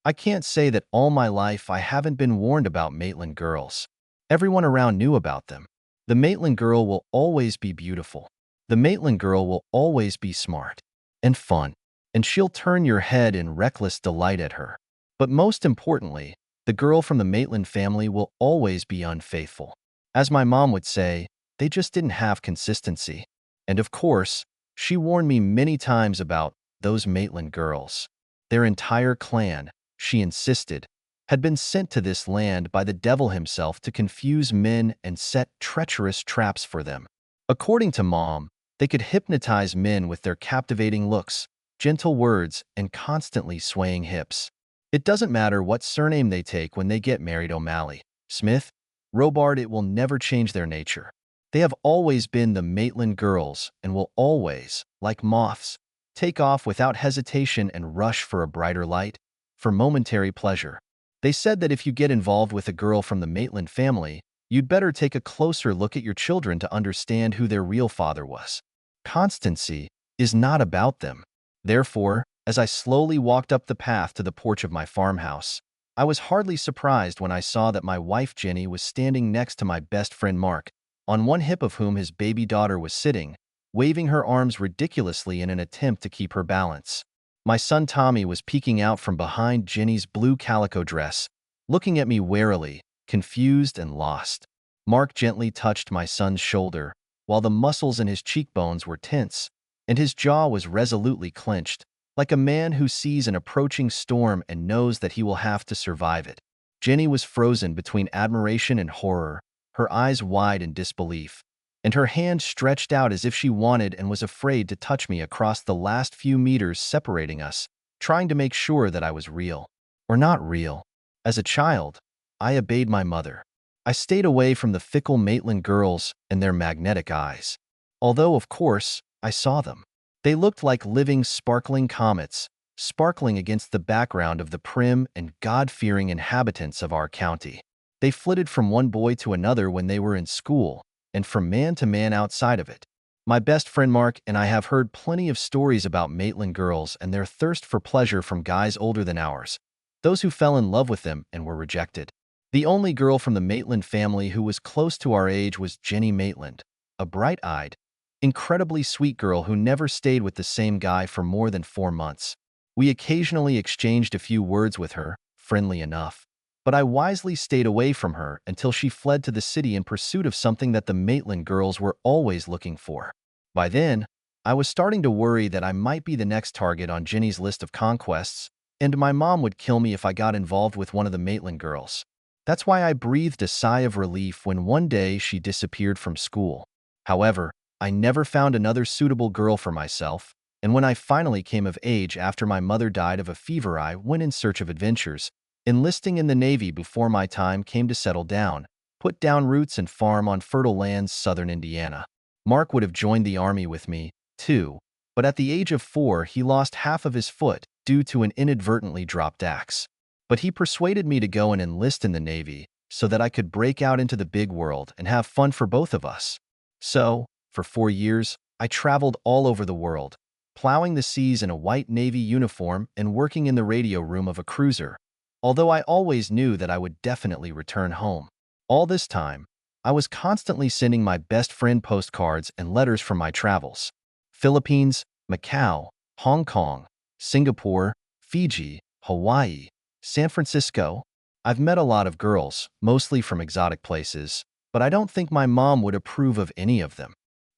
I can't say that all my life I haven't been warned about Maitland girls. Everyone around knew about them. The Maitland girl will always be beautiful. The Maitland girl will always be smart and fun, and she'll turn your head in reckless delight at her. But most importantly, the girl from the Maitland family will always be unfaithful. As my mom would say, they just didn't have consistency. And of course, she warned me many times about those Maitland girls. Their entire clan, she insisted, had been sent to this land by the devil himself to confuse men and set treacherous traps for them. According to Mom, they could hypnotize men with their captivating looks, gentle words, and constantly swaying hips. It doesn't matter what surname they take when they get married, O'Malley, Smith, Robard, it will never change their nature. They have always been the Maitland girls and will always, like moths, take off without hesitation and rush for a brighter light, for momentary pleasure. They said that if you get involved with a girl from the Maitland family, you'd better take a closer look at your children to understand who their real father was. Constancy is not about them. Therefore, as I slowly walked up the path to the porch of my farmhouse, I was hardly surprised when I saw that my wife Jenny was standing next to my best friend Mark, on one hip of whom his baby daughter was sitting, waving her arms ridiculously in an attempt to keep her balance. My son Tommy was peeking out from behind Jenny's blue calico dress, looking at me warily, confused and lost. Mark gently touched my son's shoulder, while the muscles in his cheekbones were tense, and his jaw was resolutely clenched, like a man who sees an approaching storm and knows that he will have to survive it. Jenny was frozen between admiration and horror, her eyes wide in disbelief, and her hand stretched out as if she wanted and was afraid to touch me across the last few meters separating us, trying to make sure that I was real. Or not real. As a child, I obeyed my mother. I stayed away from the fickle Maitland girls and their magnetic eyes. Although, of course, I saw them. They looked like living, sparkling comets, sparkling against the background of the prim and God-fearing inhabitants of our county. They flitted from one boy to another when they were in school, and from man to man outside of it. My best friend Mark and I have heard plenty of stories about Maitland girls and their thirst for pleasure from guys older than ours, those who fell in love with them and were rejected. The only girl from the Maitland family who was close to our age was Jenny Maitland, a bright-eyed, incredibly sweet girl who never stayed with the same guy for more than 4 months. We occasionally exchanged a few words with her, friendly enough, but I wisely stayed away from her until she fled to the city in pursuit of something that the Maitland girls were always looking for. By then, I was starting to worry that I might be the next target on Jenny's list of conquests, and my mom would kill me if I got involved with one of the Maitland girls. That's why I breathed a sigh of relief when one day she disappeared from school. However, I never found another suitable girl for myself, and when I finally came of age after my mother died of a fever, I went in search of adventures, enlisting in the Navy before my time came to settle down, put down roots and farm on fertile lands southern Indiana. Mark would have joined the Army with me, too, but at the age of 4 he lost half of his foot due to an inadvertently dropped axe. But he persuaded me to go and enlist in the Navy so that I could break out into the big world and have fun for both of us. So, for 4 years, I traveled all over the world, plowing the seas in a white Navy uniform and working in the radio room of a cruiser, although I always knew that I would definitely return home. All this time, I was constantly sending my best friend postcards and letters from my travels. Philippines, Macau, Hong Kong, Singapore, Fiji, Hawaii, San Francisco. I've met a lot of girls, mostly from exotic places, but I don't think my mom would approve of any of them.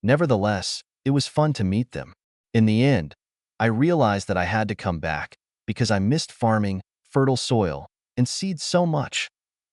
Nevertheless, it was fun to meet them. In the end, I realized that I had to come back because I missed farming, fertile soil, and seeds so much,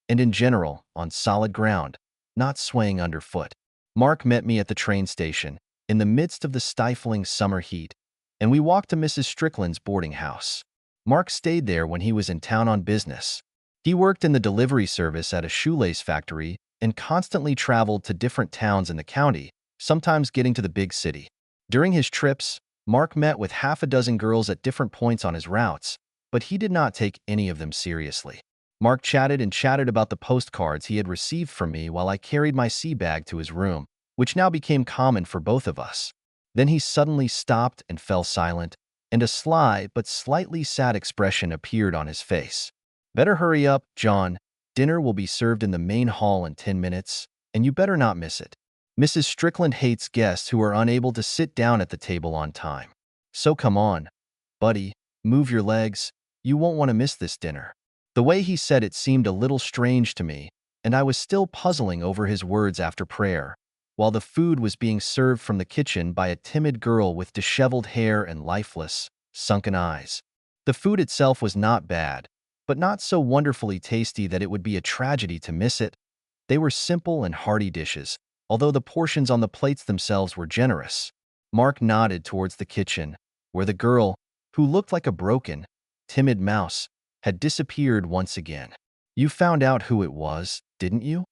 and in general, on solid ground, not swaying underfoot. Mark met me at the train station, in the midst of the stifling summer heat, and we walked to Mrs. Strickland's boarding house. Mark stayed there when he was in town on business. He worked in the delivery service at a shoelace factory and constantly traveled to different towns in the county, sometimes getting to the big city. During his trips, Mark met with half a dozen girls at different points on his routes, but he did not take any of them seriously. Mark chatted and chatted about the postcards he had received from me while I carried my sea bag to his room, which now became common for both of us. Then he suddenly stopped and fell silent, and a sly but slightly sad expression appeared on his face. "Better hurry up, John. Dinner will be served in the main hall in 10 minutes, and you better not miss it. Mrs. Strickland hates guests who are unable to sit down at the table on time. So come on, buddy, move your legs. You won't want to miss this dinner." The way he said it seemed a little strange to me, and I was still puzzling over his words after prayer, while the food was being served from the kitchen by a timid girl with disheveled hair and lifeless, sunken eyes. The food itself was not bad, but not so wonderfully tasty that it would be a tragedy to miss it. They were simple and hearty dishes, although the portions on the plates themselves were generous. Mark nodded towards the kitchen, where the girl, who looked like a broken, timid mouse, had disappeared once again. "You found out who it was, didn't you?"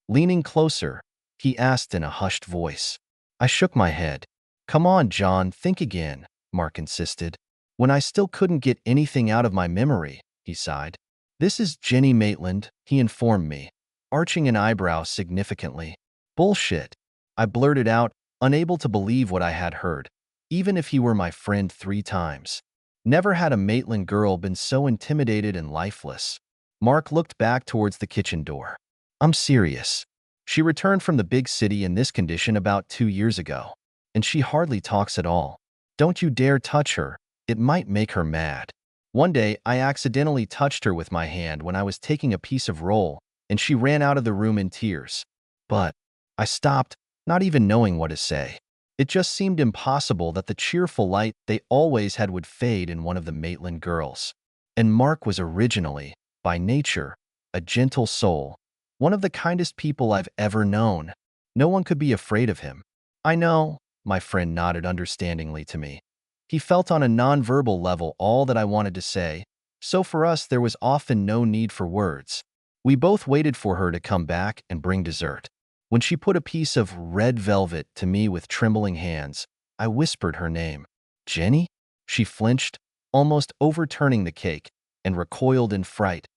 Leaning closer, he asked in a hushed voice. I shook my head. "Come on, John, think again," Mark insisted. "When I still couldn't get anything out of my memory," he sighed. "This is Jenny Maitland," he informed me, arching an eyebrow significantly. "Bullshit," I blurted out, unable to believe what I had heard, even if he were my friend 3 times. Never had a Maitland girl been so intimidated and lifeless. Mark looked back towards the kitchen door. "I'm serious. She returned from the big city in this condition about 2 years ago, and she hardly talks at all. Don't you dare touch her. It might make her mad." One day, I accidentally touched her with my hand when I was taking a piece of roll, and she ran out of the room in tears. But I stopped, not even knowing what to say. It just seemed impossible that the cheerful light they always had would fade in one of the Maitland girls. And Mark was originally, by nature, a gentle soul, one of the kindest people I've ever known. No one could be afraid of him. "I know," my friend nodded understandingly to me. He felt on a nonverbal level all that I wanted to say, so for us there was often no need for words. We both waited for her to come back and bring dessert. When she put a piece of red velvet to me with trembling hands, I whispered her name. "Jenny?" She flinched, almost overturning the cake, and recoiled in fright,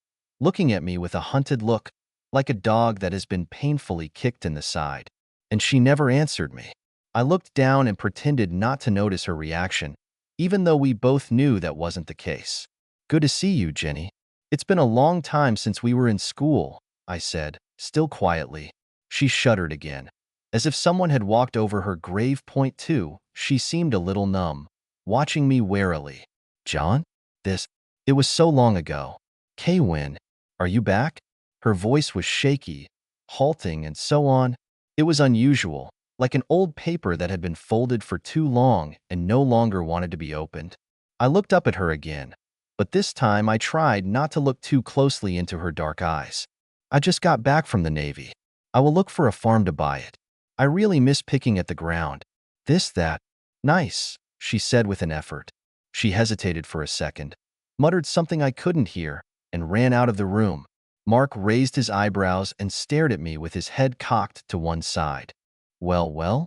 looking at me with a hunted look, like a dog that has been painfully kicked in the side. And she never answered me. I looked down and pretended not to notice her reaction, even though we both knew that wasn't the case. "Good to see you, Jenny. It's been a long time since we were in school," I said, still quietly. She shuddered again. As if someone had walked over her grave point too, she seemed a little numb, watching me warily. "John? It was so long ago. When? Are you back?" Her voice was shaky, halting, and so on. It was unusual, like an old paper that had been folded for too long and no longer wanted to be opened. I looked up at her again, but this time I tried not to look too closely into her dark eyes. "I just got back from the Navy. I will look for a farm to buy it. I really miss picking at the ground. That. Nice," she said with an effort. She hesitated for a second, muttered something I couldn't hear, and ran out of the room. Mark raised his eyebrows and stared at me with his head cocked to one side. Well?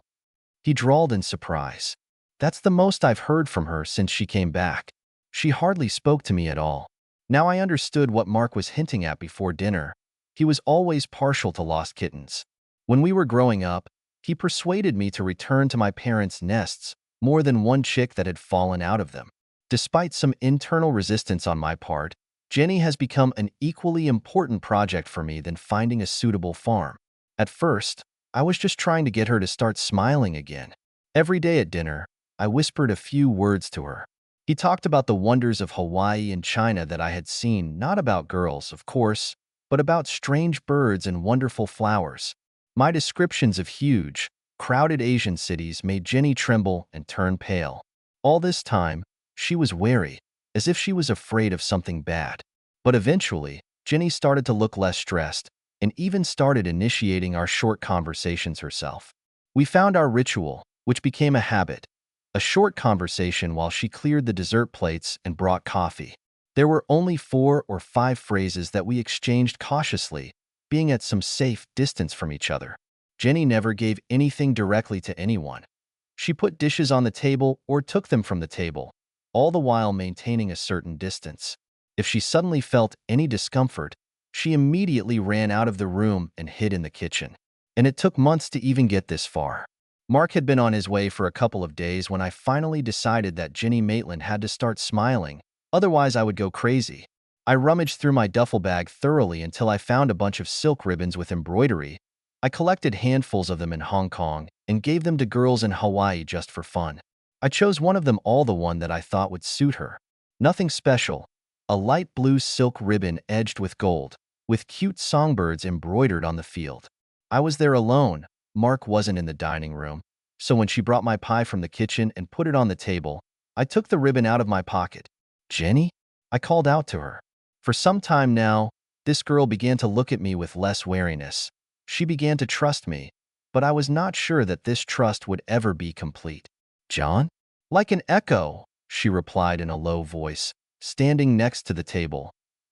He drawled in surprise. "That's the most I've heard from her since she came back. She hardly spoke to me at all." Now I understood what Mark was hinting at before dinner. He was always partial to lost kittens. When we were growing up, he persuaded me to return to my parents' nests more than one chick that had fallen out of them. Despite some internal resistance on my part, Jenny has become an equally important project for me than finding a suitable farm. At first, I was just trying to get her to start smiling again. Every day at dinner, I whispered a few words to her. He talked about the wonders of Hawaii and China that I had seen, not about girls, of course, but about strange birds and wonderful flowers. My descriptions of huge, crowded Asian cities made Jenny tremble and turn pale. All this time, she was wary, as if she was afraid of something bad. But eventually, Jenny started to look less stressed and even started initiating our short conversations herself. We found our ritual, which became a habit. A short conversation while she cleared the dessert plates and brought coffee. There were only 4 or 5 phrases that we exchanged cautiously, being at some safe distance from each other. Jenny never gave anything directly to anyone. She put dishes on the table or took them from the table, all the while maintaining a certain distance. If she suddenly felt any discomfort, she immediately ran out of the room and hid in the kitchen. And it took months to even get this far. Mark had been on his way for a couple of days when I finally decided that Ginny Maitland had to start smiling, otherwise I would go crazy. I rummaged through my duffel bag thoroughly until I found a bunch of silk ribbons with embroidery. I collected handfuls of them in Hong Kong and gave them to girls in Hawaii just for fun. I chose one of them all, the one that I thought would suit her. Nothing special. A light blue silk ribbon edged with gold, with cute songbirds embroidered on the field. I was there alone. Mark wasn't in the dining room, so when she brought my pie from the kitchen and put it on the table, I took the ribbon out of my pocket. "Jenny?" I called out to her. For some time now, this girl began to look at me with less wariness. She began to trust me, but I was not sure that this trust would ever be complete. "John?" "Like an echo," she replied in a low voice, standing next to the table.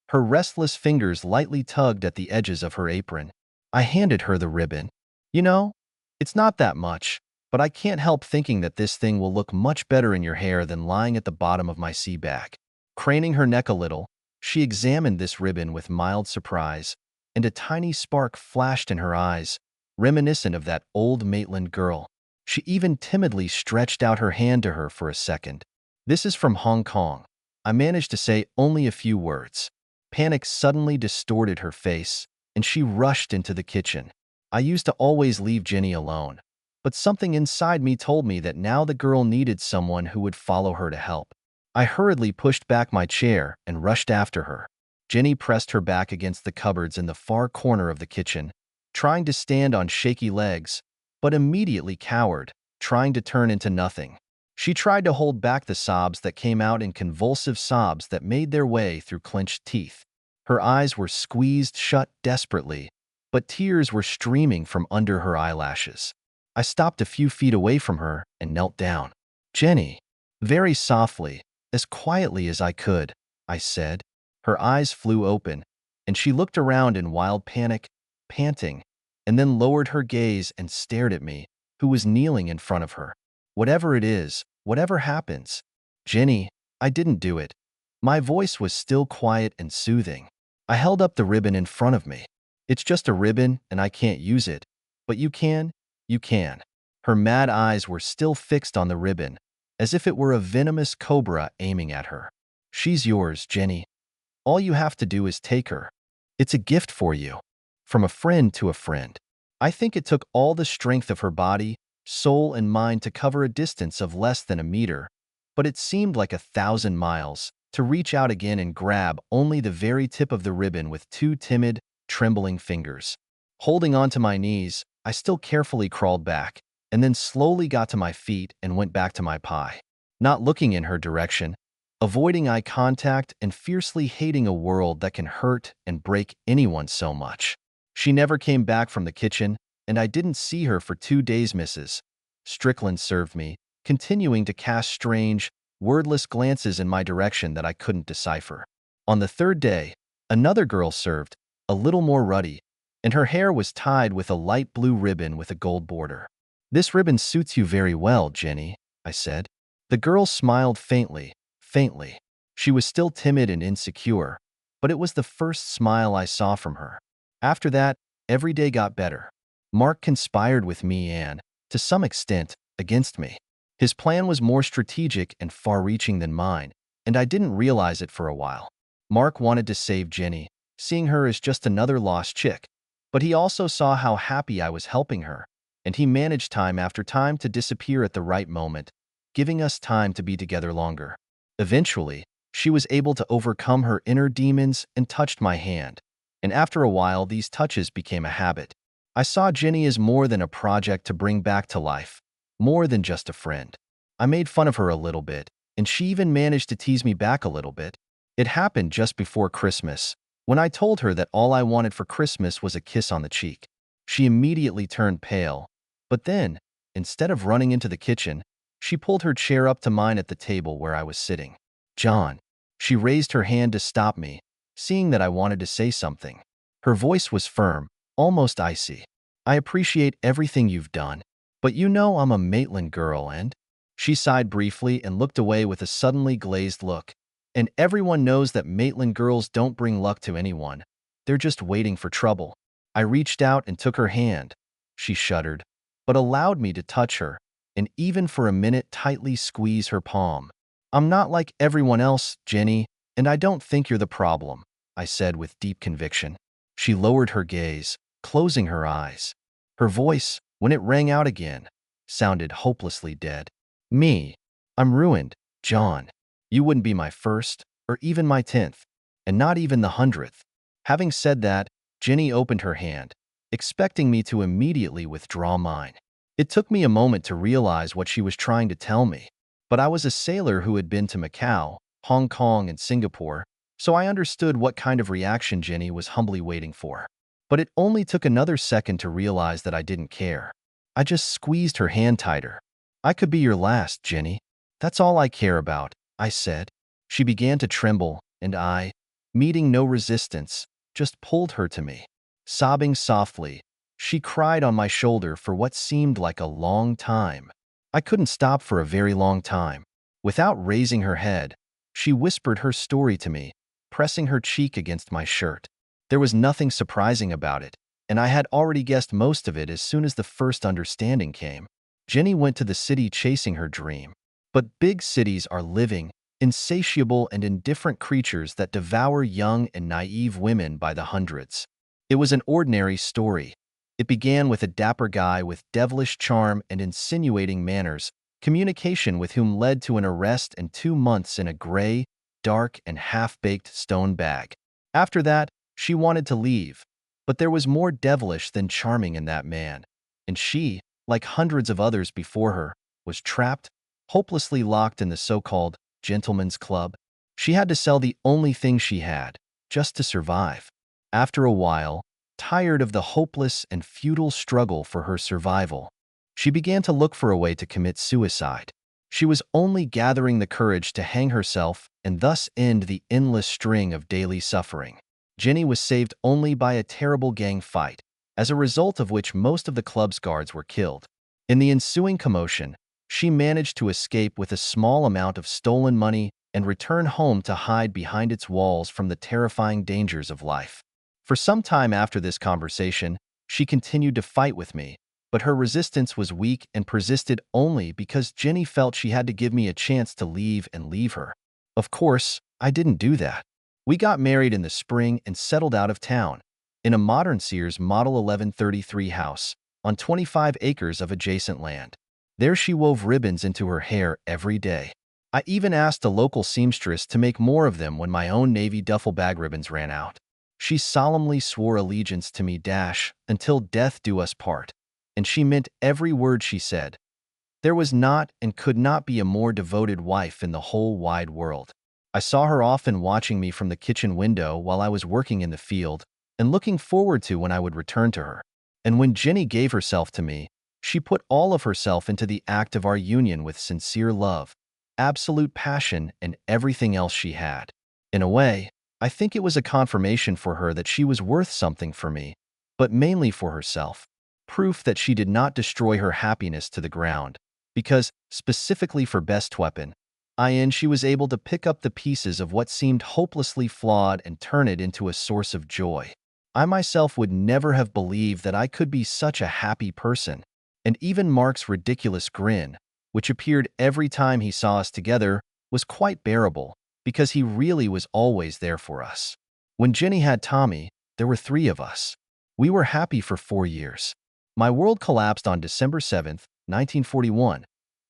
Her restless fingers lightly tugged at the edges of her apron. I handed her the ribbon. "You know, it's not that much, but I can't help thinking that this thing will look much better in your hair than lying at the bottom of my sea bag." Craning her neck a little, she examined this ribbon with mild surprise, and a tiny spark flashed in her eyes, reminiscent of that old Maitland girl. She even timidly stretched out her hand to her for a second. "This is from Hong Kong." I managed to say only a few words. Panic suddenly distorted her face, and she rushed into the kitchen. I used to always leave Ginny alone, but something inside me told me that now the girl needed someone who would follow her to help. I hurriedly pushed back my chair and rushed after her. Ginny pressed her back against the cupboards in the far corner of the kitchen, trying to stand on shaky legs, but immediately cowered, trying to turn into nothing. She tried to hold back the sobs that came out in convulsive sobs that made their way through clenched teeth. Her eyes were squeezed shut desperately, but tears were streaming from under her eyelashes. I stopped a few feet away from her and knelt down. "Jenny," very softly, as quietly as I could, I said. Her eyes flew open, and she looked around in wild panic, panting, and then lowered her gaze and stared at me, who was kneeling in front of her. "Whatever it is, whatever happens, Jenny, I didn't do it." My voice was still quiet and soothing. I held up the ribbon in front of me. "It's just a ribbon, and I can't use it. But you can, you can." Her mad eyes were still fixed on the ribbon, as if it were a venomous cobra aiming at her. "She's yours, Jenny. All you have to do is take her. It's a gift for you. From a friend to a friend." I think it took all the strength of her body, soul, and mind to cover a distance of less than a meter, but it seemed like 1,000 miles, to reach out again and grab only the very tip of the ribbon with two timid, trembling fingers. Holding on to my knees, I still carefully crawled back, and then slowly got to my feet and went back to my pie. Not looking in her direction, avoiding eye contact, and fiercely hating a world that can hurt and break anyone so much. She never came back from the kitchen, and I didn't see her for 2 days. Mrs. Strickland served me, continuing to cast strange, wordless glances in my direction that I couldn't decipher. On the third day, another girl served, a little more ruddy, and her hair was tied with a light blue ribbon with a gold border. "This ribbon suits you very well, Jenny," I said. The girl smiled faintly, faintly. She was still timid and insecure, but it was the first smile I saw from her. After that, every day got better. Mark conspired with me and, to some extent, against me. His plan was more strategic and far-reaching than mine, and I didn't realize it for a while. Mark wanted to save Jenny, seeing her as just another lost chick, but he also saw how happy I was helping her, and he managed time after time to disappear at the right moment, giving us time to be together longer. Eventually, she was able to overcome her inner demons and touched my hand, and after a while these touches became a habit. I saw Jenny as more than a project to bring back to life, more than just a friend. I made fun of her a little bit, and she even managed to tease me back a little bit. It happened just before Christmas, when I told her that all I wanted for Christmas was a kiss on the cheek. She immediately turned pale, but then, instead of running into the kitchen, she pulled her chair up to mine at the table where I was sitting. "John." She raised her hand to stop me, seeing that I wanted to say something. Her voice was firm, almost icy. "I appreciate everything you've done, but you know I'm a Maitland girl and—" She sighed briefly and looked away with a suddenly glazed look. "And everyone knows that Maitland girls don't bring luck to anyone. They're just waiting for trouble." I reached out and took her hand. She shuddered. but allowed me to touch her, and even for a minute tightly squeeze her palm. "I'm not like everyone else, Jenny, and I don't think you're the problem," I said with deep conviction. She lowered her gaze, closing her eyes. Her voice, when it rang out again, sounded hopelessly dead. "Me? I'm ruined, John. You wouldn't be my first, or even my 10th, and not even the 100th. Having said that, Jenny opened her hand, expecting me to immediately withdraw mine. It took me a moment to realize what she was trying to tell me, but I was a sailor who had been to Macau, Hong Kong, and Singapore, so I understood what kind of reaction Jenny was humbly waiting for. But it only took another second to realize that I didn't care. I just squeezed her hand tighter. "I could be your last, Jenny. That's all I care about," I said. She began to tremble, and I, meeting no resistance, just pulled her to me. Sobbing softly, she cried on my shoulder for what seemed like a long time. I couldn't stop for a very long time. Without raising her head, she whispered her story to me, pressing her cheek against my shirt. There was nothing surprising about it, and I had already guessed most of it as soon as the first understanding came. Jenny went to the city chasing her dream. But big cities are living, insatiable and indifferent creatures that devour young and naive women by the hundreds. It was an ordinary story. It began with a dapper guy with devilish charm and insinuating manners, communication with whom led to an arrest and 2 months in a gray, dark, and half-baked stone bag. After that, she wanted to leave, but there was more devilish than charming in that man, and she, like hundreds of others before her, was trapped, hopelessly locked in the so-called gentleman's club. She had to sell the only thing she had, just to survive. After a while, tired of the hopeless and futile struggle for her survival, she began to look for a way to commit suicide. She was only gathering the courage to hang herself and thus end the endless string of daily suffering. Jenny was saved only by a terrible gang fight, as a result of which most of the club's guards were killed. In the ensuing commotion, she managed to escape with a small amount of stolen money and return home to hide behind its walls from the terrifying dangers of life. For some time after this conversation, she continued to fight with me, but her resistance was weak and persisted only because Jenny felt she had to give me a chance to leave and leave her. Of course, I didn't do that. We got married in the spring and settled out of town, in a modern Sears Model 1133 house, on 25 acres of adjacent land. There she wove ribbons into her hair every day. I even asked a local seamstress to make more of them when my own navy duffel bag ribbons ran out. She solemnly swore allegiance to me until death do us part, and she meant every word she said. There was not and could not be a more devoted wife in the whole wide world. I saw her often watching me from the kitchen window while I was working in the field and looking forward to when I would return to her. And when Jenny gave herself to me, she put all of herself into the act of our union with sincere love, absolute passion, and everything else she had. In a way, I think it was a confirmation for her that she was worth something for me, but mainly for herself. Proof that she did not destroy her happiness to the ground, because, specifically for Best Weapon, she was able to pick up the pieces of what seemed hopelessly flawed and turn it into a source of joy. I myself would never have believed that I could be such a happy person. And even Mark's ridiculous grin, which appeared every time he saw us together, was quite bearable, because he really was always there for us. When Jenny had Tommy, there were 3 of us. We were happy for 4 years. My world collapsed on December 7th, 1941,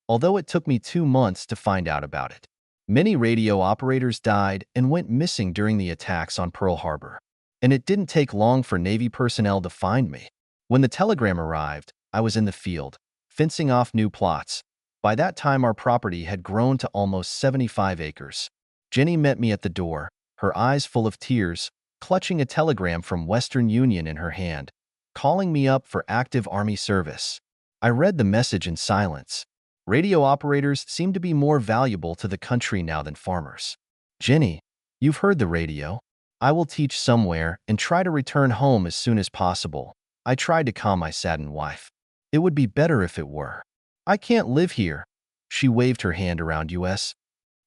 although it took me 2 months to find out about it. Many radio operators died and went missing during the attacks on Pearl Harbor, and it didn't take long for Navy personnel to find me. When the telegram arrived, I was in the field, fencing off new plots. By that time, our property had grown to almost 75 acres. Jenny met me at the door, her eyes full of tears, clutching a telegram from Western Union in her hand, calling me up for active Army service. I read the message in silence. Radio operators seem to be more valuable to the country now than farmers. "Jenny, you've heard the radio. I will teach somewhere and try to return home as soon as possible." I tried to calm my saddened wife. "It would be better if it were. I can't live here." She waved her hand around us.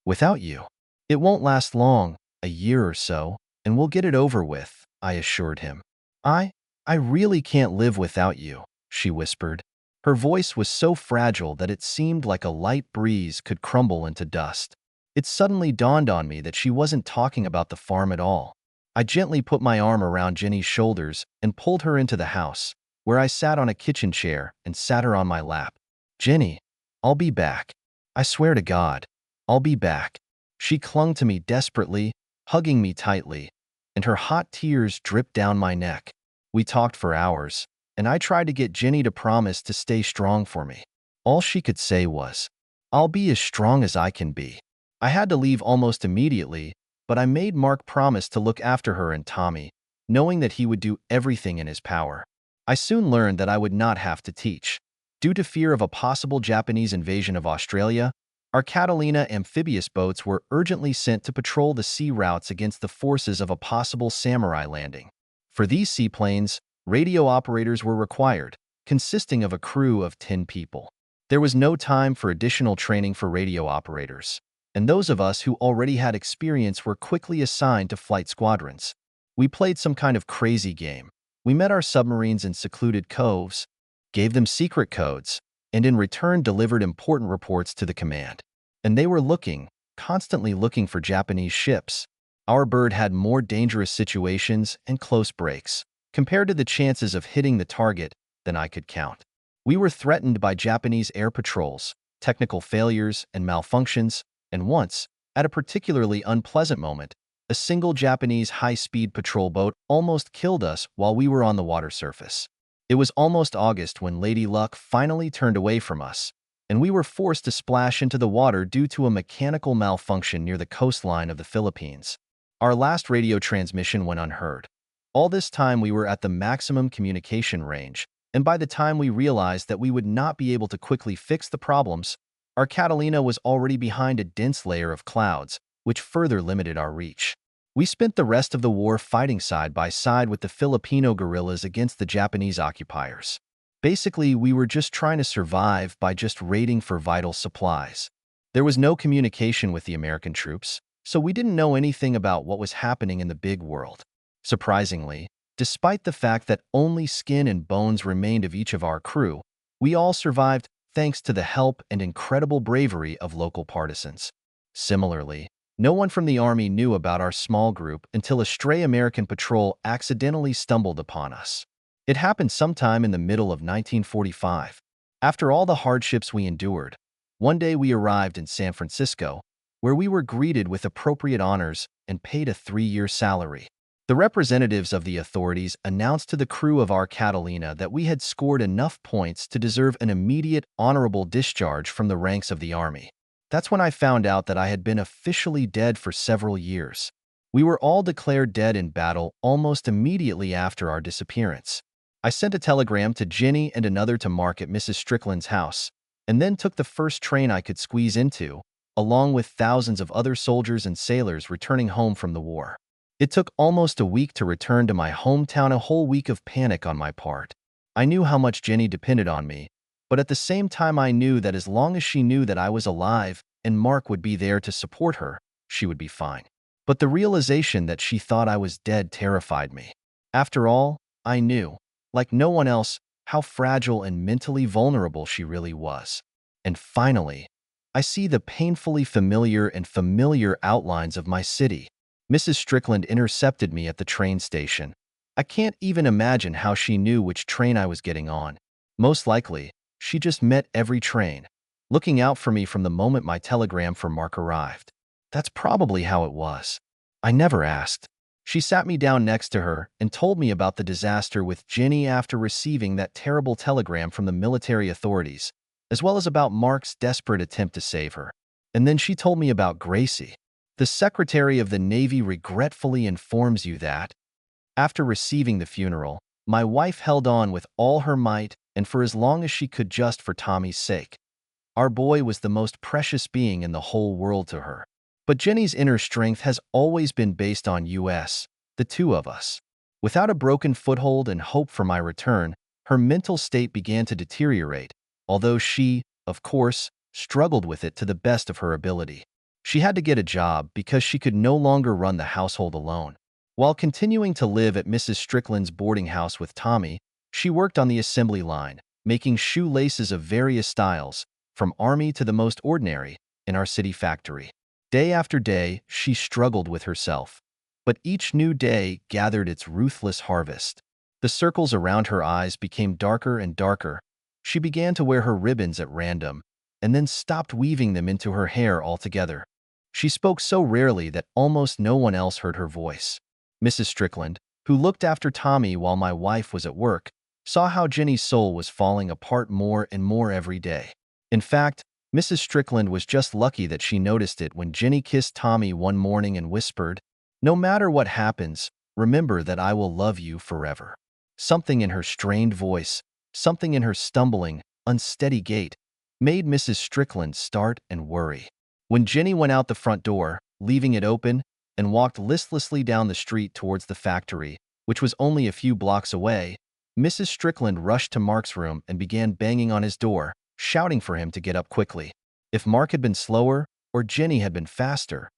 "Without you. It won't last long, a year or so, and we'll get it over with," I assured him. I really can't live without you," she whispered. Her voice was so fragile that it seemed like a light breeze could crumble into dust. It suddenly dawned on me that she wasn't talking about the farm at all. I gently put my arm around Jenny's shoulders and pulled her into the house, where I sat on a kitchen chair and sat her on my lap. "Jenny, I'll be back. I swear to God, I'll be back." She clung to me desperately, hugging me tightly, and her hot tears dripped down my neck. We talked for hours, and I tried to get Jenny to promise to stay strong for me. All she could say was, "I'll be as strong as I can be." I had to leave almost immediately, but I made Mark promise to look after her and Tommy, knowing that he would do everything in his power. I soon learned that I would not have to teach. Due to fear of a possible Japanese invasion of Australia, our Catalina amphibious boats were urgently sent to patrol the sea routes against the forces of a possible samurai landing. For these seaplanes, radio operators were required, consisting of a crew of 10 people. There was no time for additional training for radio operators, and those of us who already had experience were quickly assigned to flight squadrons. We played some kind of crazy game. We met our submarines in secluded coves, gave them secret codes, and in return delivered important reports to the command. And they were constantly looking for Japanese ships. Our bird had more dangerous situations and close breaks, compared to the chances of hitting the target, than I could count. We were threatened by Japanese air patrols, technical failures, and malfunctions, and once, at a particularly unpleasant moment, a single Japanese high-speed patrol boat almost killed us while we were on the water surface. It was almost August when Lady Luck finally turned away from us, and we were forced to splash into the water due to a mechanical malfunction near the coastline of the Philippines. Our last radio transmission went unheard. All this time we were at the maximum communication range, and by the time we realized that we would not be able to quickly fix the problems, our Catalina was already behind a dense layer of clouds, which further limited our reach. We spent the rest of the war fighting side by side with the Filipino guerrillas against the Japanese occupiers. Basically, we were just trying to survive by just raiding for vital supplies. There was no communication with the American troops, so we didn't know anything about what was happening in the big world. Surprisingly, despite the fact that only skin and bones remained of each of our crew, we all survived thanks to the help and incredible bravery of local partisans. Similarly, no one from the Army knew about our small group until a stray American patrol accidentally stumbled upon us. It happened sometime in the middle of 1945. After all the hardships we endured, one day we arrived in San Francisco, where we were greeted with appropriate honors and paid a 3-year salary. The representatives of the authorities announced to the crew of our Catalina that we had scored enough points to deserve an immediate, honorable discharge from the ranks of the Army. That's when I found out that I had been officially dead for several years. We were all declared dead in battle almost immediately after our disappearance. I sent a telegram to Jenny and another to Mark at Mrs. Strickland's house, and then took the first train I could squeeze into, along with thousands of other soldiers and sailors returning home from the war. It took almost a week to return to my hometown, a whole week of panic on my part. I knew how much Jenny depended on me, but at the same time I knew that as long as she knew that I was alive and Mark would be there to support her, she would be fine. But the realization that she thought I was dead terrified me. After all, I knew, like no one else, how fragile and mentally vulnerable she really was. And finally, I see the painfully familiar outlines of my city. Mrs. Strickland intercepted me at the train station. I can't even imagine how she knew which train I was getting on. Most likely, she just met every train, looking out for me from the moment my telegram for Mark arrived. That's probably how it was. I never asked. She sat me down next to her and told me about the disaster with Jenny after receiving that terrible telegram from the military authorities, as well as about Mark's desperate attempt to save her. And then she told me about Gracie. The Secretary of the Navy regretfully informs you that, after receiving the funeral, my wife held on with all her might and for as long as she could just for Tommy's sake. Our boy was the most precious being in the whole world to her. But Jenny's inner strength has always been based on us, the two of us. Without a broken foothold and hope for my return, her mental state began to deteriorate, although she, of course, struggled with it to the best of her ability. She had to get a job because she could no longer run the household alone. While continuing to live at Mrs. Strickland's boarding house with Tommy, she worked on the assembly line, making shoelaces of various styles, from army to the most ordinary, in our city factory. Day after day, she struggled with herself, but each new day gathered its ruthless harvest. The circles around her eyes became darker and darker. She began to wear her ribbons at random, and then stopped weaving them into her hair altogether. She spoke so rarely that almost no one else heard her voice. Mrs. Strickland, who looked after Tommy while my wife was at work, saw how Jenny's soul was falling apart more and more every day. In fact, Mrs. Strickland was just lucky that she noticed it when Jenny kissed Tommy one morning and whispered, "No matter what happens, remember that I will love you forever." Something in her strained voice, something in her stumbling, unsteady gait, made Mrs. Strickland start and worry. When Jenny went out the front door, leaving it open, and walked listlessly down the street towards the factory, which was only a few blocks away, Mrs. Strickland rushed to Mark's room and began banging on his door, shouting for him to get up quickly. If Mark had been slower, or Jenny had been faster,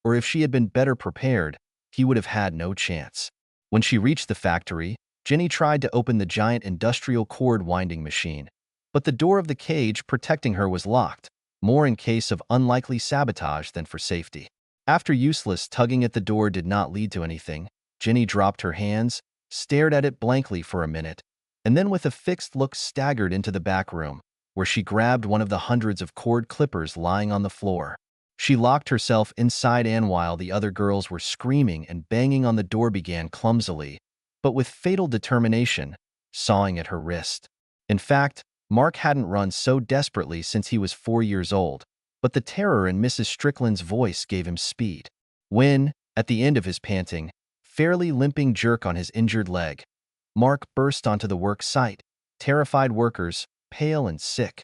or if she had been better prepared, he would have had no chance. When she reached the factory, Jenny tried to open the giant industrial cord winding machine, but the door of the cage protecting her was locked, more in case of unlikely sabotage than for safety. After useless tugging at the door did not lead to anything, Jenny dropped her hands, stared at it blankly for a minute, and then with a fixed look staggered into the back room, where she grabbed one of the hundreds of cord clippers lying on the floor. She locked herself inside, and while the other girls were screaming and banging on the door, began clumsily, but with fatal determination, sawing at her wrist. In fact, Mark hadn't run so desperately since he was 4 years old, but the terror in Mrs. Strickland's voice gave him speed. When, at the end of his panting, fairly limping jerk on his injured leg, Mark burst onto the work site, terrified workers, pale and sick,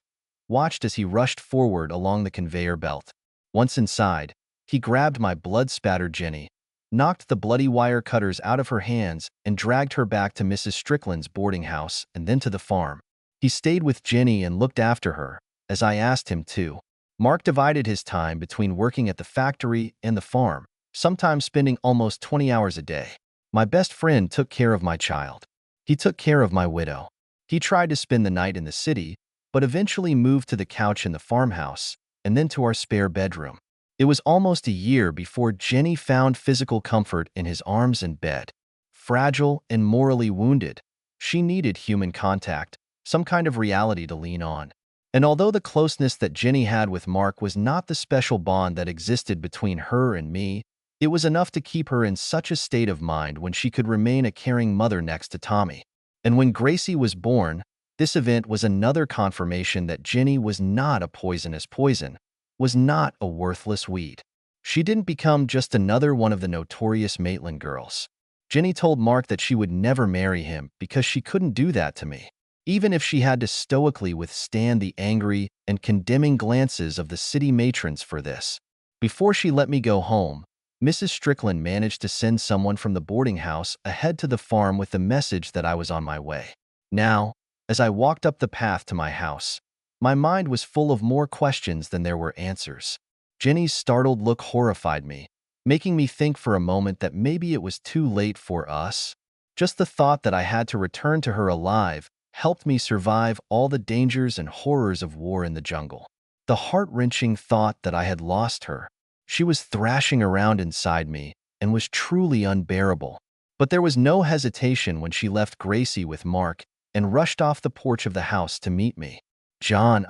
watched as he rushed forward along the conveyor belt. Once inside, he grabbed my blood-spattered Jenny, knocked the bloody wire cutters out of her hands, and dragged her back to Mrs. Strickland's boarding house and then to the farm. He stayed with Jenny and looked after her, as I asked him to. Mark divided his time between working at the factory and the farm, sometimes spending almost 20 hours a day. My best friend took care of my child. He took care of my widow. He tried to spend the night in the city, but eventually moved to the couch in the farmhouse, and then to our spare bedroom. It was almost a year before Jenny found physical comfort in his arms and bed. Fragile and morally wounded, she needed human contact, some kind of reality to lean on. And although the closeness that Jenny had with Mark was not the special bond that existed between her and me, it was enough to keep her in such a state of mind when she could remain a caring mother next to Tommy. And when Gracie was born, this event was another confirmation that Jenny was not a poisonous poison, was not a worthless weed. She didn't become just another one of the notorious Maitland girls. Jenny told Mark that she would never marry him because she couldn't do that to me, even if she had to stoically withstand the angry and condemning glances of the city matrons for this. Before she let me go home, Mrs. Strickland managed to send someone from the boarding house ahead to the farm with the message that I was on my way. Now, as I walked up the path to my house, my mind was full of more questions than there were answers. Jenny's startled look horrified me, making me think for a moment that maybe it was too late for us. Just the thought that I had to return to her alive helped me survive all the dangers and horrors of war in the jungle. The heart-wrenching thought that I had lost her. She was thrashing around inside me and was truly unbearable. But there was no hesitation when she left Gracie with Mark and rushed off the porch of the house to meet me. "John,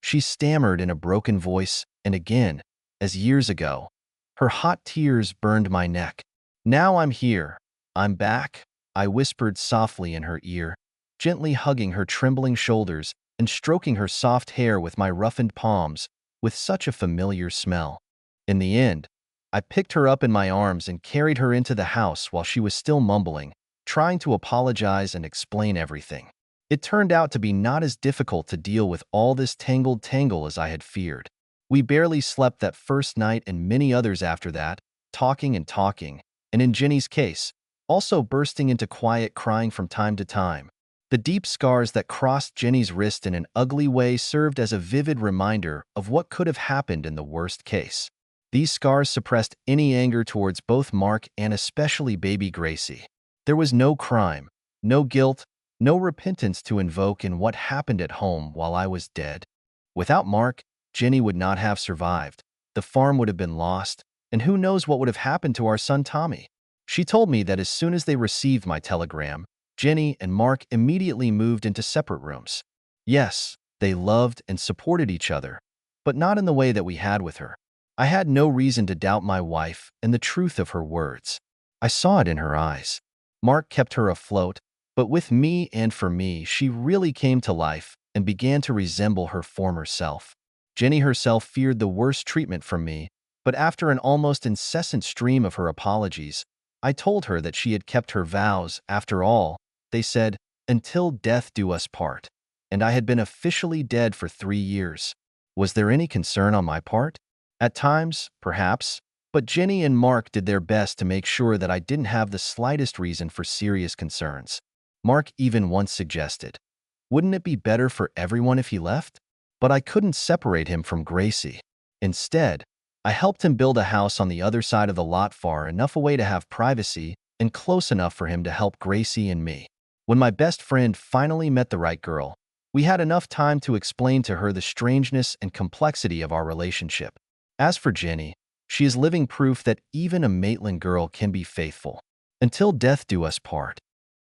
she stammered in a broken voice, and again, as years ago, her hot tears burned my neck. "Now I'm here. I'm back," I whispered softly in her ear, gently hugging her trembling shoulders and stroking her soft hair with my roughened palms with such a familiar smell. In the end, I picked her up in my arms and carried her into the house while she was still mumbling, trying to apologize and explain everything. It turned out to be not as difficult to deal with all this tangled tangle as I had feared. We barely slept that first night and many others after that, talking, and in Jenny's case, also bursting into quiet crying from time to time. The deep scars that crossed Jenny's wrist in an ugly way served as a vivid reminder of what could have happened in the worst case. These scars suppressed any anger towards both Mark and especially baby Gracie. There was no crime, no guilt, No repentance to invoke in what happened at home while I was dead. Without Mark, Jenny would not have survived. The farm would have been lost, and who knows what would have happened to our son Tommy. She told me that as soon as they received my telegram, Jenny and Mark immediately moved into separate rooms. Yes, they loved and supported each other, but not in the way that we had with her. I had no reason to doubt my wife and the truth of her words. I saw it in her eyes. Mark kept her afloat, but with me and for me, she really came to life and began to resemble her former self. Jenny herself feared the worst treatment from me, but after an almost incessant stream of her apologies, I told her that she had kept her vows. After all, they said, until death do us part, and I had been officially dead for 3 years. Was there any concern on my part? At times, perhaps, but Jenny and Mark did their best to make sure that I didn't have the slightest reason for serious concerns. Mark even once suggested, wouldn't it be better for everyone if he left? But I couldn't separate him from Gracie. Instead, I helped him build a house on the other side of the lot far enough away to have privacy and close enough for him to help Gracie and me. When my best friend finally met the right girl, we had enough time to explain to her the strangeness and complexity of our relationship. As for Jenny, she is living proof that even a Maitland girl can be faithful. Until death do us part.